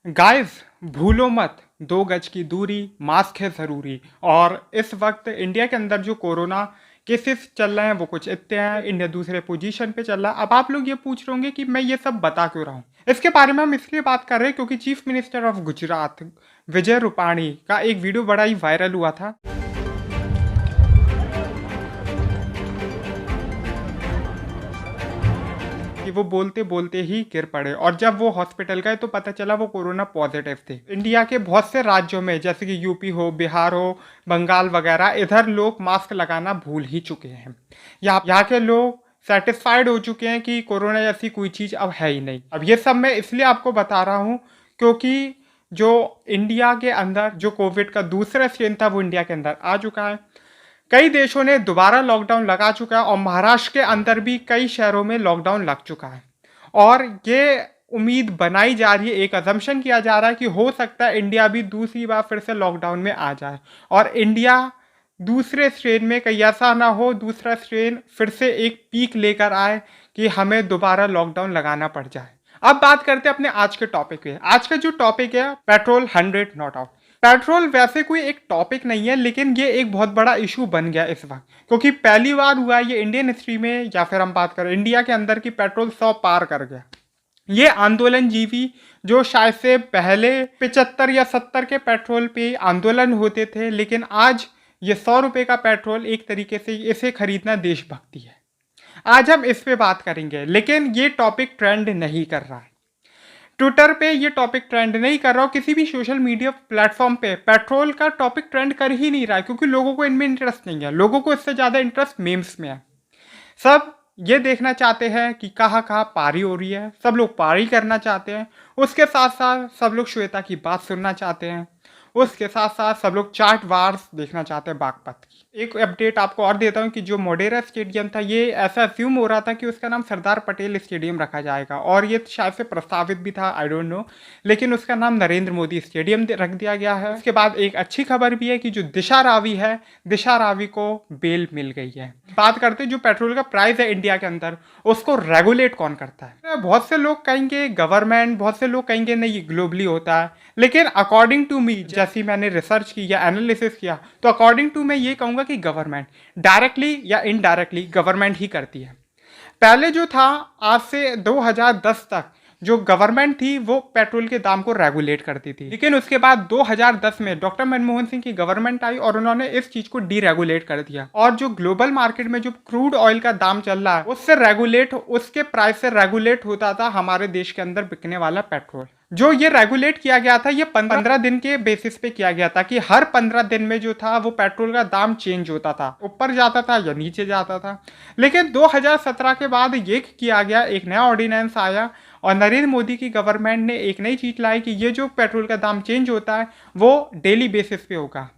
Guys, भूलो मत, 2 गज की दूरी, मास्क है ज़रूरी। और इस वक्त इंडिया के अंदर जो कोरोना केसेस चल रहे हैं वो कुछ इतने हैं। इंडिया दूसरे पोजीशन पे चल रहा है। अब आप लोग ये पूछ रहे होंगे कि मैं ये सब बता क्यों रहा हूँ। इसके बारे में हम इसलिए बात कर रहे हैं क्योंकि chief minister of Gujarat Vijay Rupani का एक वीडियो बड़ा ही वायरल हुआ था। कि वो बोलते बोलते ही गिर पड़े और जब वो हॉस्पिटल गए तो पता चला वो कोरोना पॉजिटिव थे। इंडिया के बहुत से राज्यों में जैसे कि यूपी हो, बिहार हो, बंगाल वगैरह, इधर लोग मास्क लगाना भूल ही चुके हैं। यहाँ के लोग सेटिस्फाइड हो चुके हैं कि कोरोना जैसी कोई चीज़ अब है ही नहीं। अब ये सब मैं इसलिए आपको बता रहा हूँ क्योंकि जो इंडिया के अंदर जो कोविड का दूसरा स्ट्रेन था वो इंडिया के अंदर आ चुका है। कई देशों ने दोबारा लॉकडाउन लगा चुका है और महाराष्ट्र के अंदर भी कई शहरों में लॉकडाउन लग चुका है। और ये उम्मीद बनाई जा रही है, एक अजम्पशन किया जा रहा है कि हो सकता है इंडिया भी दूसरी बार फिर से लॉकडाउन में आ जाए और इंडिया दूसरे स्ट्रेन में कहीं ऐसा ना हो, दूसरा स्ट्रेन फिर से एक पीक लेकर आए कि हमें दोबारा लॉकडाउन लगाना पड़ जाए। अब बात करते हैं अपने आज के टॉपिक पे। आज का जो टॉपिक है, पेट्रोल 100 नॉट आउट। पेट्रोल वैसे कोई एक टॉपिक नहीं है, लेकिन ये एक बहुत बड़ा इशू बन गया इस वक्त क्योंकि पहली बार हुआ है ये इंडियन हिस्ट्री में, या फिर हम बात करें इंडिया के अंदर की पेट्रोल 100 पार कर गया। ये आंदोलन जीवी जो शायद से पहले 75 या 70 के पेट्रोल पे आंदोलन होते थे, लेकिन आज ये 100 रुपये का पेट्रोल एक तरीके से इसे खरीदना देशभक्ति है। आज हम इस पे बात करेंगे, लेकिन ये टॉपिक ट्रेंड नहीं कर रहा है। ट्विटर पे ये टॉपिक ट्रेंड नहीं कर रहा हो, किसी भी सोशल मीडिया प्लेटफॉर्म पे पेट्रोल का टॉपिक ट्रेंड कर ही नहीं रहा है क्योंकि लोगों को इनमें इंटरेस्ट नहीं है। लोगों को इससे ज़्यादा इंटरेस्ट मीम्स में है। सब ये देखना चाहते हैं कि कहाँ कहाँ पारी हो रही है, सब लोग पारी करना चाहते हैं। उसके साथ साथ सब लोग श्वेता की बात सुनना चाहते हैं। उसके साथ साथ सब लोग चार्ट वार्स देखना चाहते हैं बागपत की। एक अपडेट आपको और देता हूँ कि जो मोडेरा स्टेडियम था, ये ऐसा अस्यूम हो रहा था कि उसका नाम सरदार पटेल स्टेडियम रखा जाएगा और ये शायद से प्रस्तावित भी था, आई डोंट नो, लेकिन उसका नाम नरेंद्र मोदी स्टेडियम रख दिया गया है। उसके बाद एक अच्छी खबर भी है कि जो दिशा रावी है, दिशा रावी को बेल मिल गई है। बात करते हैं जो पेट्रोल का प्राइस है इंडिया के अंदर, उसको रेगुलेट कौन करता है। बहुत से लोग कहेंगे गवर्नमेंट, बहुत से लोग कहेंगे नहीं ग्लोबली होता है, लेकिन अकॉर्डिंग टू मी, जैसी मैंने रिसर्च की या एनालिसिस किया, तो अकॉर्डिंग टू मैं ये कहूँगा कि गवर्नमेंट डायरेक्टली या इनडायरेक्टली गवर्नमेंट ही करती है। पहले जो था, आज से 2010 तक जो गवर्नमेंट थी वो पेट्रोल के दाम को रेगुलेट करती थी, लेकिन उसके बाद 2010 में डॉक्टर मनमोहन सिंह की गवर्नमेंट आई और उन्होंने इस चीज को डीरेगुलेट कर दिया। और जो ग्लोबल मार्केट में जो क्रूड ऑयल का दाम चल रहा है उससे रेगुलेट, उसके प्राइस से रेगुलेट होता था हमारे देश के अंदर बिकने वाला पेट्रोल। जो ये रेगुलेट किया गया था ये 15 दिन के बेसिस पे किया गया था कि हर 15 दिन में जो था वो पेट्रोल का दाम चेंज होता था, ऊपर जाता था या नीचे जाता था। लेकिन 2017 के बाद ये किया गया, एक नया ऑर्डिनेंस आया और नरेंद्र मोदी की गवर्नमेंट ने एक नई चीज लाई कि ये जो पेट्रोल का दाम चेंज होता है वो डेली बेसिस पे होगा।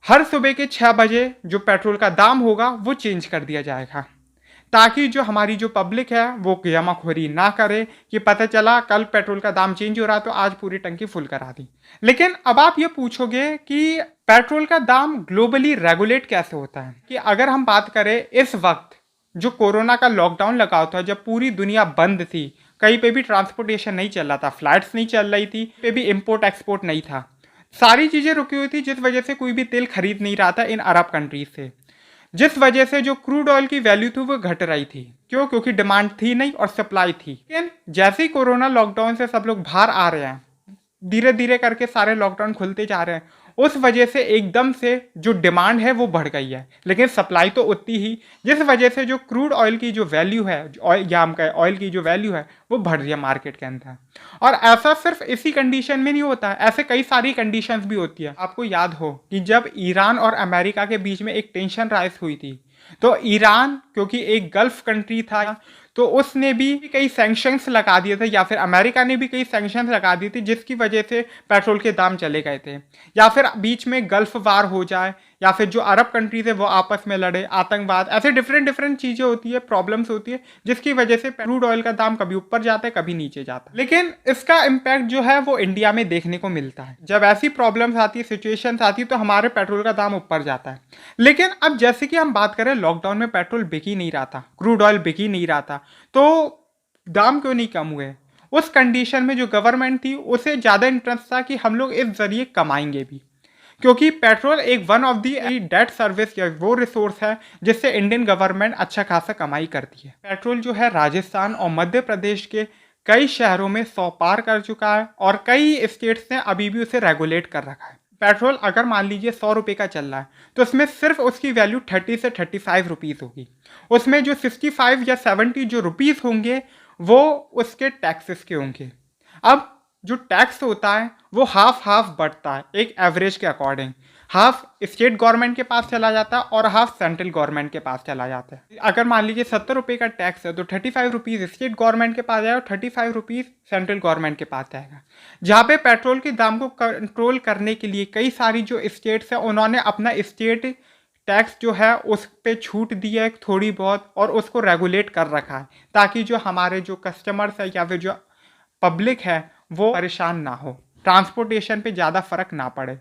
हर सुबह के 6 बजे जो पेट्रोल का दाम होगा वो चेंज कर दिया जाएगा, ताकि जो हमारी जो पब्लिक है वो जमाखोरी ना करे कि पता चला कल पेट्रोल का दाम चेंज हो रहा तो आज पूरी टंकी फुल करा दी। लेकिन अब आप ये पूछोगे कि पेट्रोल का दाम ग्लोबली रेगुलेट कैसे होता है। कि अगर हम बात करें इस वक्त जो कोरोना का लॉकडाउन लगा हुआ था, जब पूरी दुनिया बंद थी, कहीं पे भी ट्रांसपोर्टेशन नहीं चल रहा था, फ्लाइट्स नहीं चल रही थी, पे भी इम्पोर्ट एक्सपोर्ट नहीं था, सारी चीज़ें रुकी हुई थी, जिस वजह से कोई भी तेल खरीद नहीं रहा था इन अरब कंट्रीज से, जिस वजह से जो क्रूड ऑयल की वैल्यू थी वो घट रही थी। क्यों? क्योंकि डिमांड थी नहीं और सप्लाई थी। लेकिन जैसे ही कोरोना लॉकडाउन से सब लोग बाहर आ रहे हैं, धीरे धीरे करके सारे लॉकडाउन खुलते जा रहे हैं, उस वजह से एकदम से जो डिमांड है वो बढ़ गई है, लेकिन सप्लाई तो उतनी ही, जिस वजह से जो क्रूड ऑयल की जो वैल्यू है, ऑयल या हम कहें ऑयल की जो वैल्यू है वो बढ़ रही है मार्केट के अंदर। और ऐसा सिर्फ इसी कंडीशन में नहीं होता है, ऐसे कई सारी कंडीशंस भी होती है। आपको याद हो कि जब ईरान और अमेरिका के बीच में एक टेंशन राइज हुई थी, तो ईरान क्योंकि एक गल्फ कंट्री था तो उसने भी कई सैंक्शंस लगा दिए थे, या फिर अमेरिका ने भी कई सैंक्शंस लगा दी थी, जिसकी वजह से पेट्रोल के दाम चले गए थे। या फिर बीच में गल्फ वार हो जाए, या फिर जो अरब कंट्रीज है वो आपस में लड़े, आतंकवाद, ऐसे डिफरेंट डिफरेंट चीज़ें होती है, प्रॉब्लम्स होती है, जिसकी वजह से क्रूड ऑयल का दाम कभी ऊपर जाता है कभी नीचे जाता है। लेकिन इसका इम्पैक्ट जो है वो इंडिया में देखने को मिलता है। जब ऐसी प्रॉब्लम्स आती है, सिचुएशंस आती है, तो हमारे पेट्रोल का दाम ऊपर जाता है। लेकिन अब जैसे कि हम बात करें, लॉकडाउन में पेट्रोल बिक ही नहीं रहा था, क्रूड ऑयल बिक ही नहीं रहा था, तो दाम क्यों नहीं कम हुए? उस कंडीशन में जो गवर्नमेंट थी उसे ज़्यादा इंटरेस्ट था कि हम लोग इस ज़रिए कमाएंगे भी, क्योंकि पेट्रोल एक one of the debt service या वो रिसोर्स है जिससे इंडियन गवर्नमेंट अच्छा खासा कमाई करती है। पेट्रोल जो है राजस्थान और मध्य प्रदेश के कई शहरों में 100 पार कर चुका है और कई स्टेट्स ने अभी भी उसे रेगुलेट कर रखा है। पेट्रोल अगर मान लीजिए 100 रुपये का चल रहा है तो उसमें सिर्फ उसकी वैल्यू 30 से 35 रुपीज़ होगी। उसमें जो 65 या 70 जो रुपीज़ होंगे वो उसके टैक्सेस के होंगे। अब जो टैक्स होता है वो हाफ बढ़ता है एक एवरेज के अकॉर्डिंग। हाफ स्टेट गवर्नमेंट के पास चला जाता है और हाफ सेंट्रल गवर्नमेंट के पास चला जाता है। अगर मान लीजिए 70 रुपये का टैक्स है तो 35 रुपीज़ स्टेट गवर्नमेंट के पास जाएगा और 35 रुपीज़ सेंट्रल गवर्नमेंट के पास जाएगा। जहाँ पे पेट्रोल के दाम को कंट्रोल करने के लिए कई सारी जो स्टेट्स हैं उन्होंने अपना स्टेट टैक्स जो है उस पे छूट दी है थोड़ी बहुत और उसको रेगुलेट कर रखा है ताकि जो हमारे जो कस्टमर्स है या फिर जो पब्लिक है वो परेशान ना हो, ट्रांसपोर्टेशन पे ज़्यादा फर्क ना पड़े।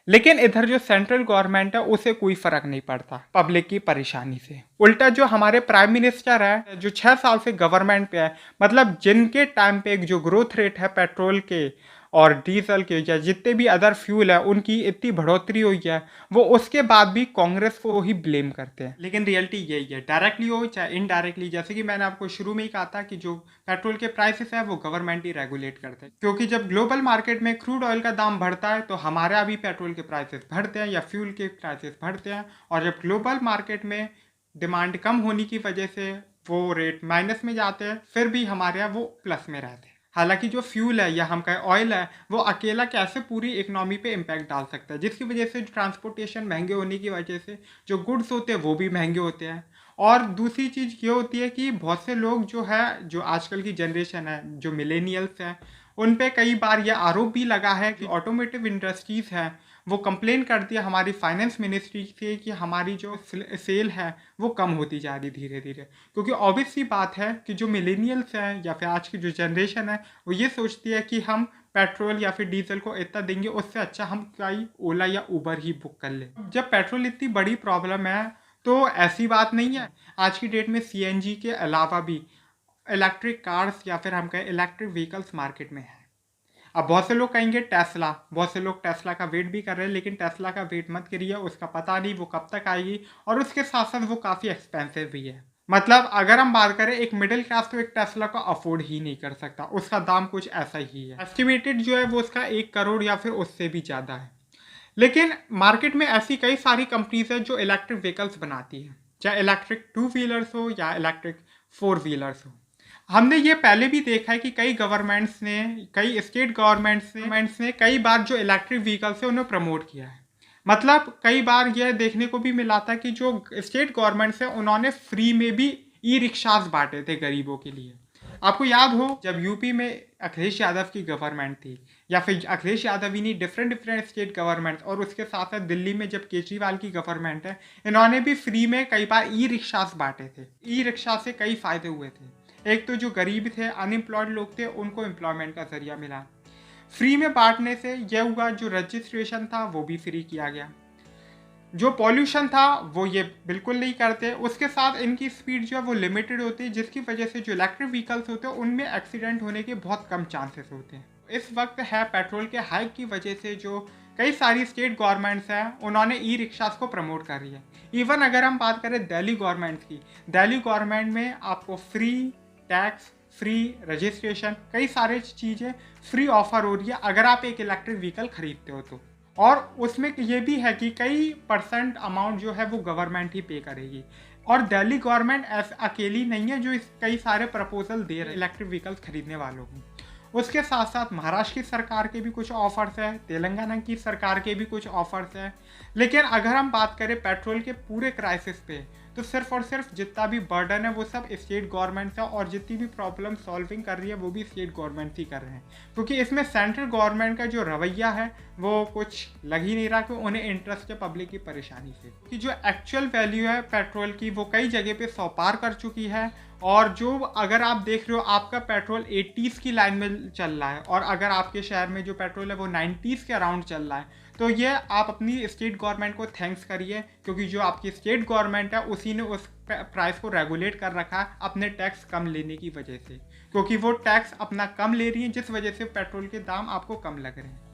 लेकिन इधर जो सेंट्रल गवर्नमेंट है उसे कोई फर्क नहीं पड़ता पब्लिक की परेशानी से। उल्टा जो हमारे प्राइम मिनिस्टर है जो 6 साल से गवर्नमेंट पे है, मतलब जिनके टाइम पे एक जो ग्रोथ रेट है पेट्रोल के और डीजल के या जितने भी अदर फ्यूल है उनकी इतनी बढ़ोतरी हुई है, वो उसके बाद भी कांग्रेस को ही ब्लेम करते हैं। लेकिन रियलिटी यही है, डायरेक्टली हो चाहे इनडायरेक्टली। जैसे कि मैंने आपको शुरू में ही कहा था कि जो पेट्रोल के प्राइसेस है वो गवर्नमेंट ही रेगुलेट करते हैं, क्योंकि जब ग्लोबल मार्केट में क्रूड ऑयल का दाम बढ़ता है तो हमारे यहाँ भी पेट्रोल के प्राइसेस बढ़ते हैं या फ्यूल के प्राइसेस बढ़ते हैं, और जब ग्लोबल मार्केट में डिमांड कम होने की वजह से वो रेट माइनस में जाते हैं, फिर भी हमारे यहाँ वो प्लस में रहते हैं। हालांकि जो फ्यूल है या हम कहें ऑयल है वो अकेला कैसे पूरी इकोनॉमी पे इम्पैक्ट डाल सकता है, जिसकी वजह से ट्रांसपोर्टेशन महंगे होने की वजह से जो गुड्स होते हैं वो भी महंगे होते हैं। और दूसरी चीज़ ये होती है कि बहुत से लोग जो है जो आजकल की जनरेशन है जो मिलेनियल्स हैं उन पे कई बार यह आरोप भी लगा है कि ऑटोमोटिव इंडस्ट्रीज़ है वो कंप्लेन करती है हमारी फाइनेंस मिनिस्ट्री से कि हमारी जो सेल है वो कम होती जा रही धीरे धीरे, क्योंकि ऑब्वियस सी बात है कि जो मिलेनियल्स हैं या फिर आज की जो जनरेशन है वो ये सोचती है कि हम पेट्रोल या फिर डीजल को इतना देंगे उससे अच्छा हम कोई ओला या उबर ही बुक कर लें। जब पेट्रोल इतनी बड़ी प्रॉब्लम है तो ऐसी बात नहीं है, आज की डेट में सीएनजी के अलावा भी इलेक्ट्रिक कार्स या फिर हम कहें इलेक्ट्रिक व्हीकल्स मार्केट में है। अब बहुत से लोग कहेंगे टेस्ला, बहुत से लोग टेस्ला का वेट भी कर रहे हैं, लेकिन टेस्ला का वेट मत करिए, उसका पता नहीं वो कब तक आएगी, और उसके साथ साथ वो काफ़ी एक्सपेंसिव भी है। मतलब अगर हम बात करें एक मिडिल क्लास तो एक टेस्ला को अफोर्ड ही नहीं कर सकता, उसका दाम कुछ ऐसा ही है। एस्टिमेटेड जो है वो उसका 1 करोड़ या फिर उससे भी ज़्यादा है। लेकिन मार्केट में ऐसी कई सारी कंपनीज है जो इलेक्ट्रिक व्हीकल्स बनाती है, चाहे इलेक्ट्रिक 2 व्हीलर्स हो या इलेक्ट्रिक 4 व्हीलर्स हो। हमने ये पहले भी देखा है कि कई गवर्नमेंट्स ने, कई स्टेट गवर्नमेंट्स ने कई बार जो इलेक्ट्रिक व्हीकल्स है उन्हें प्रमोट किया है। मतलब कई बार यह देखने को भी मिला था कि जो स्टेट गवर्नमेंट्स है उन्होंने फ्री में भी ई रिक्शास बांटे थे गरीबों के लिए। आपको याद हो जब यूपी में अखिलेश यादव की गवर्नमेंट थी, या फिर अखिलेश यादव ही नहीं डिफरेंट स्टेट गवर्नमेंट, और उसके साथ साथ दिल्ली में जब केजरीवाल की गवर्नमेंट है इन्होंने भी फ्री में कई बार ई रिक्शास बांटे थे। ई रिक्शा से कई फायदे हुए थे। एक तो जो गरीब थे, अनएम्प्लॉयड लोग थे, उनको एम्प्लॉयमेंट का जरिया मिला। फ्री में बांटने से यह हुआ जो रजिस्ट्रेशन था वो भी फ्री किया गया, जो पॉल्यूशन था वो ये बिल्कुल नहीं करते, उसके साथ इनकी स्पीड जो है वो लिमिटेड होती है, जिसकी वजह से जो इलेक्ट्रिक व्हीकल्स होते हैं उनमें एक्सीडेंट होने के बहुत कम चांसेस होते हैं। इस वक्त है पेट्रोल के हाइक की वजह से जो कई सारी स्टेट गवर्नमेंट्स हैं उन्होंने ई रिक्शास को प्रमोट कर रही है। इवन अगर हम बात करें दिल्ली गवर्नमेंट की, दिल्ली गवर्नमेंट में आपको फ्री टैक्स, फ्री रजिस्ट्रेशन, कई सारी चीज़ें फ्री ऑफर हो रही है अगर आप एक इलेक्ट्रिक व्हीकल खरीदते हो तो। और उसमें ये भी है कि कई परसेंट अमाउंट जो है वो गवर्नमेंट ही पे करेगी, और दिल्ली गवर्नमेंट अकेली नहीं है जो इस कई सारे प्रपोजल दे रहे इलेक्ट्रिक व्हीकल्स खरीदने वालों को। उसके साथ साथ महाराष्ट्र की सरकार के भी कुछ ऑफर्स है, तेलंगाना की सरकार के भी कुछ ऑफर्स है। लेकिन अगर हम बात करें पेट्रोल के पूरे क्राइसिस पे तो सिर्फ और सिर्फ जितना भी बर्डन है वो सब स्टेट गवर्नमेंट है, और जितनी भी प्रॉब्लम सॉल्विंग कर रही है वो भी स्टेट गवर्नमेंट ही कर रहे हैं, क्योंकि इसमें सेंट्रल गवर्नमेंट का जो रवैया है वो कुछ लग ही नहीं रहा कि उन्हें इंटरेस्ट है पब्लिक की परेशानी से। कि जो एक्चुअल वैल्यू है पेट्रोल की वो कई जगह पे 100 पार कर चुकी है, और जो अगर आप देख रहे हो आपका पेट्रोल 80s की लाइन में चल रहा है, और अगर आपके शहर में जो पेट्रोल है वो 90s के अराउंड चल रहा है, तो ये आप अपनी स्टेट गवर्नमेंट को थैंक्स करिए, क्योंकि जो आपकी स्टेट गवर्नमेंट है उसी ने उस प्राइस को रेगुलेट कर रखा है अपने टैक्स कम लेने की वजह से। क्योंकि वो टैक्स अपना कम ले रही हैं, जिस वजह से पेट्रोल के दाम आपको कम लग रहे हैं।